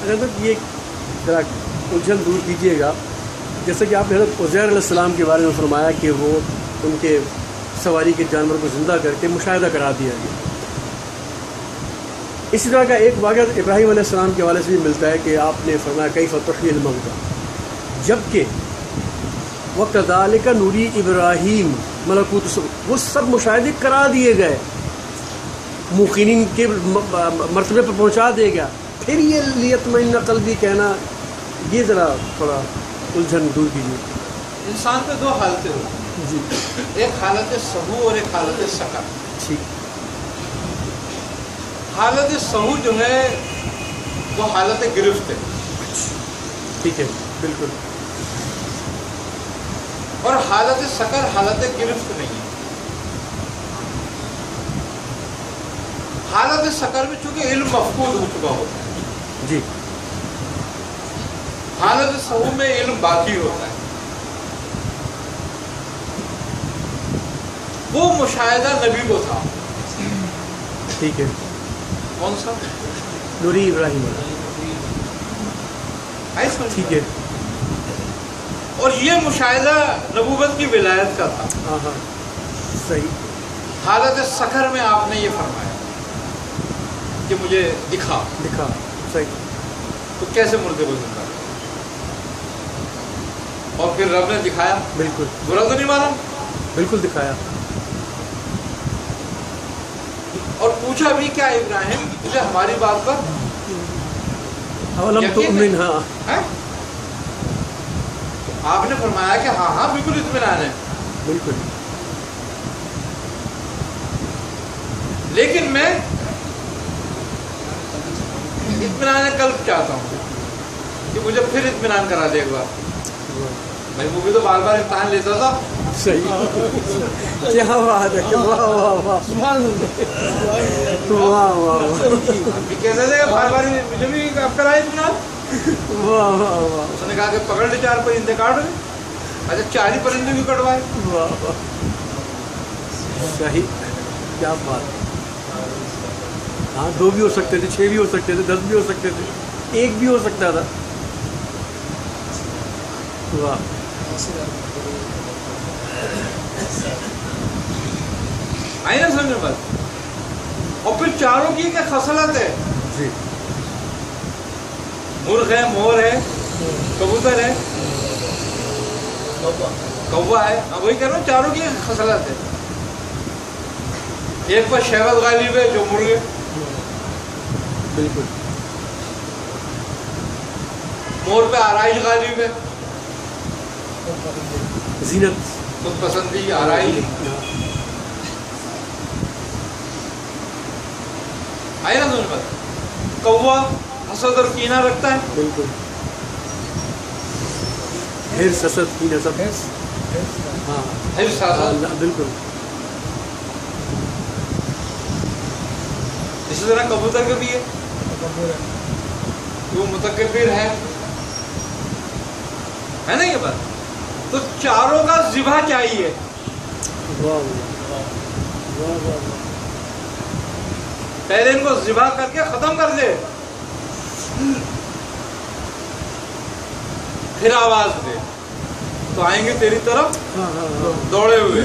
حضرت یہ ذرا الجھن دور کیجیے گا، جیسے کہ آپ نے حضرت عزیر علیہ السلام کے بارے میں فرمایا کہ وہ ان کے سواری کے جانور کو زندہ کر کے مشاہدہ کرا دیا گیا. اسی طرح کا ایک واقعہ ابراہیم علیہ السلام کے حوالے سے بھی ملتا ہے کہ آپ نے فرمایا کیف تحیی الموتیٰ، جبکہ وَكَذَلِكَ نُرِي ابراہیم ملکوت، وہ سب مشاہدے کرا دیے گئے، موقنین کے مرتبے پر پہنچا دے گا. پھر یہ لیطمئن قلبی کہنا، یہ ذرا تھوڑا الجھن دور کیجیے. انسان پہ دو حالتیں ہوتی ہیں، جی ایک حالت سہو اور ایک حالت سکر. ٹھیک. حالت سہو جو ہے وہ حالت گرفت ہے، ٹھیک ہے، بالکل. اور حالت سکر حالت گرفت نہیں ہے. حالت سکر میں چونکہ علم مفقود ہو چکا ہوتا ہے، جی. حالت سہو میں علم باقی ہوتا ہے. وہ مشاہدہ نبی کو تھا. ٹھیک ہے. کون سا؟ نوری ابراہیم. ٹھیک ہے. اور یہ مشاہدہ نبوت کی ولایت کا تھا. ہاں ہاں صحیح. حالت سکر میں آپ نے یہ فرمایا کہ مجھے دکھا. صحیح. تو کیسے مردے کو زندہ کیا؟ اور پھر رب نے دکھایا. بالکل. برا تو نہیں مانا؟ بالکل دکھایا. اور پوچھا بھی کیا ابراہیم تجھے ہماری بات پر اولم تؤمن؟ ہاں، آپ نے فرمایا کہ ہاں ہاں بالکل اطمینان ہے. بالکل. لیکن میں اطمینان قلب چاہتا ہوں کہ مجھے پھر اطمینان کرا دے ایک بار. میں وہ بھی تو بار بار امتحان لیتا تھا. صحیح. کیا بات ہے. واہ واہ واہ واہ واہ. ابھی کہتے تھے بار بار مجھے بھی اب کرائے اطمینان. واہ واہ واہ. اس نے کہا کہ پکڑ لے 4 پرندے کاٹ لے. اچھا 4 ہی پرندے بھی کٹوائے. واہ واہ. صحیح. کیا بات. ہاں 2 بھی ہو سکتے تھے، 6 بھی ہو سکتے تھے، 10 بھی ہو سکتے تھے، 1 بھی ہو سکتا تھا. واہ. آئی نا سمجھ بات. اور پھر چاروں کی کیا خصلت ہے. جی. مرغ ہے، مور ہے، کبوتر ہے، کوا ہے. وہی کہہ رہا ہوں چاروں کی خصلت ہے. ایک پر شہوت غالب ہے جو مرغ ہے. بالکل. مور پہ آرائش غالب ہے، زینت، خود پسندی، آرائش. آئی نا سمجھ بات. کوا حسد اور کینہ رکھتا ہے. بالکل. حرص، حسد، کینہ سب. ہاں حرص، حسد. بالکل. اسی طرح کبوتر کا بھی ہے، وہ متکبر ہے نا یہ بات. تو چاروں کا ذبح چاہیے. پہلے ان کو ذبح کر کے ختم کر دے، پھر آواز دے تو آئیں گے تیری طرف دوڑے ہوئے.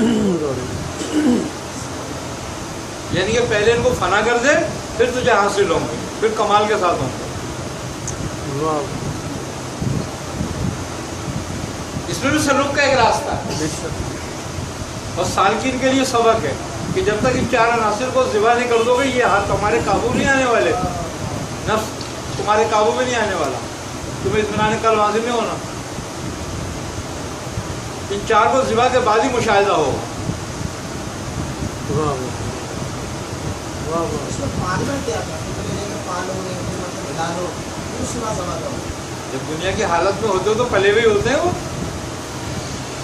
یعنی کہ پہلے ان کو فنا کر دے، پھر تجھے حاصل ہوں گے، پھر کمال کے ساتھ ہوں گے. اس میں بھی سلوک کا ایک راستہ ہے اور سالکین کے لیے سبق ہے کہ جب تک ان 4 عناصر کو ذبح نہیں کر دو گے یہ ہاتھ تمہارے قابو نہیں آنے والے. نفس تمہارے قابو میں نہیں آنے والا، تمہیں اطمینان قلب حاصل نہیں ہونا. ان 4 کو ذبح کے بعد ہی مشاہدہ ہوگا. جب دنیا کی حالت میں ہوتے ہو تو پلے ہوئے ہوتے ہیں وہ.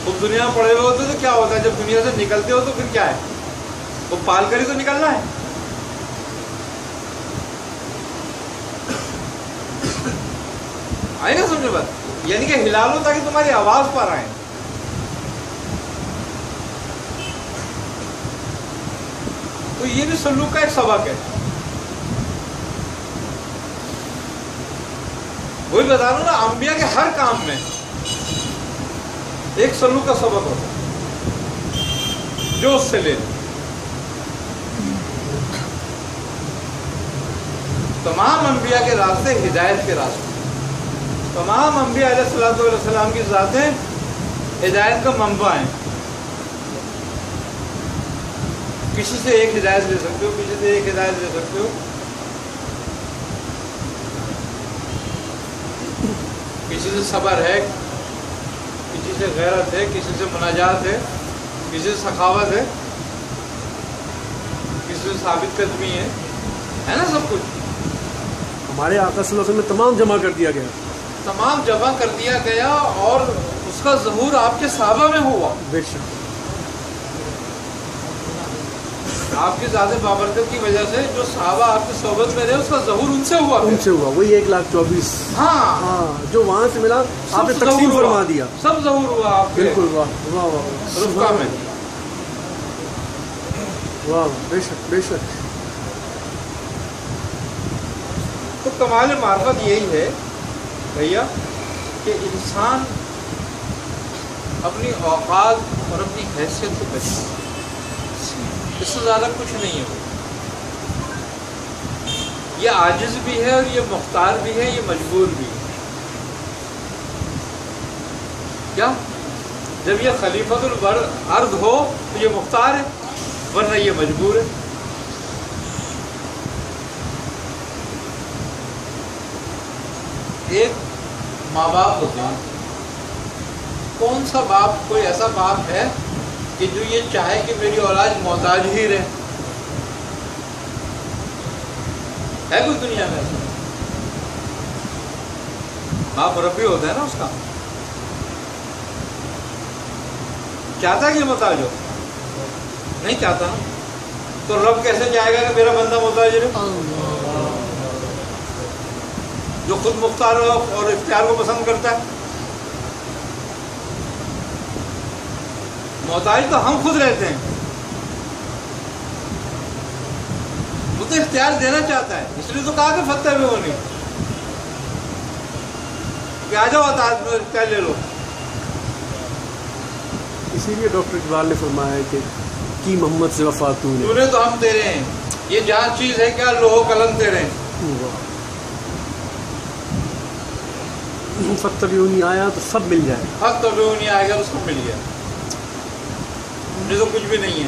تم دنیا میں پڑے ہوئے ہوتے تو کیا ہوتا ہے؟ جب دنیا سے نکلتے ہو تو پھر کیا ہے؟ وہ پال کر ہی تو نکلنا ہے. آئے نا سمجھے بات. یعنی کہ ہلا لو تاکہ تمہاری آواز پر آئے. تو یہ بھی سلوک کا ایک سبق ہے. وہی بتا رہا ہوں نا، انبیاء کے ہر کام میں ایک سلوک کا سبق ہوتا ہے جو اس سے لے لیں۔ تمام انبیاء کے راستے ہدایت کے راستے، تمام انبیاء علیہ الصلوۃ والسلام کی ذاتیں ہدایت کا منبع ہیں۔ کسی سے ایک ہدایت لے سکتے ہو، کسی سے ایک ہدایت لے سکتے ہو، کسی سے صبر ہے، کسی سے غیرت ہے، کسی سے مناجات ہے، کسی سے سخاوت ہے، کسی سے ثابت قدمی ہے نا، سب کچھ ہمارے آقا صلی اللہ علیہ وسلم میں تمام جمع کر دیا گیا، تمام جمع کر دیا گیا، اور اس کا ظہور آپ کے صحابہ میں ہوا۔ بے شک آپ کی ذات بابرکت کی وجہ سے جو صحابہ آپ کی صحبت میں رہے، اس کا ظہور ان سے ہوا، ان سے ہوا، وہی 1,24,000 ہاں جو وہاں سے ملا آپ نے تقسیم فرما دیا، سب ظہور ہوا آپ کے بالکل، واہ واہ واہ رفقا میں۔ واہ، بے شک بے شک۔ تو کمال معرفت یہی ہے بھیا کہ انسان اپنی اوقات اور اپنی حیثیت کو پہچانے، اس سے زیادہ کچھ نہیں ہے وہ۔ یہ عاجز بھی ہے اور یہ مختار بھی ہے، یہ مجبور بھی ہے۔ کیا جب یہ خلیفۃ الارض ہو تو یہ مختار ہے، ورنہ یہ مجبور ہے۔ ایک ماں باپ ہوتے ہیں، کون سا باپ، کوئی ایسا باپ ہے کہ جو یہ چاہے کہ میری اولاد محتاج ہی رہے؟ ہے کوئی دنیا میں ایسا؟ باپ مربی ہوتا ہے نا اس کا، چاہتا ہے کہ محتاج ہو؟ نہیں چاہتا نا، تو رب کیسے چاہے گا کہ میرا بندہ محتاج رہے؟ جو خود مختار اور اختیار کو پسند کرتا ہے۔ محتاج تو ہم خود رہتے ہیں، وہ تو اختیار دینا چاہتا ہے، اس لیے تو کہا کہ فتح بھی ہونی کہ آ جاؤ اختیار لے لو۔ اسی لیے ڈاکٹر اقبال نے فرمایا ہے کہ کی محمد سے وفات تو نے تو ہم تیرے ہیں، یہ جہاں چیز ہے کیا لوہ قلم تیرے ہیں۔ فتبعونی آیا تو سب مل جائے، حق تو نہیں آئے گا تو سب مل گیا، مجھے تو کچھ بھی نہیں ہے۔